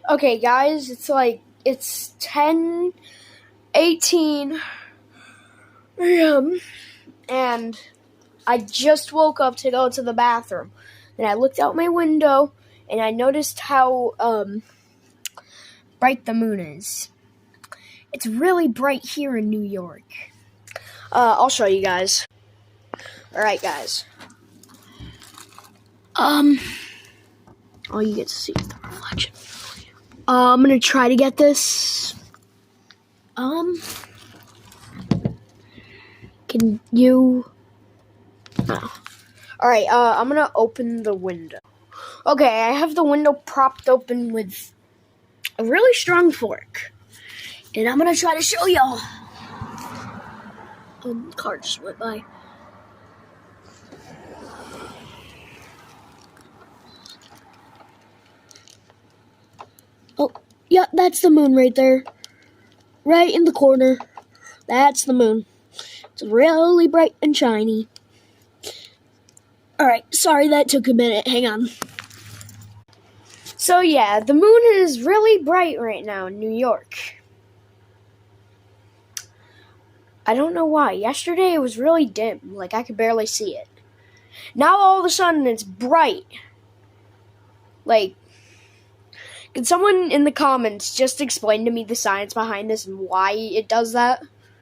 Okay, guys, it's 10:18 a.m. and I just woke up to go to the bathroom. Then I looked out my window and I noticed how bright the moon is. It's really bright here in New York. I'll show you guys. All right, guys. All you get to see is the reflection. I'm gonna try to get this. Can you? No. All right. I'm gonna open the window. Okay, I have the window propped open with a really strong fork, and I'm gonna try to show y'all. Car just went by. Oh, yeah, that's the moon right there. Right in the corner. That's the moon. It's really bright and shiny. Alright, sorry that took a minute. Hang on. So yeah, the moon is really bright right now in New York. I don't know why. Yesterday it was really dim. Like, I could barely see it. Now all of a sudden it's bright. Like, can someone in the comments just explain to me the science behind this and why it does that?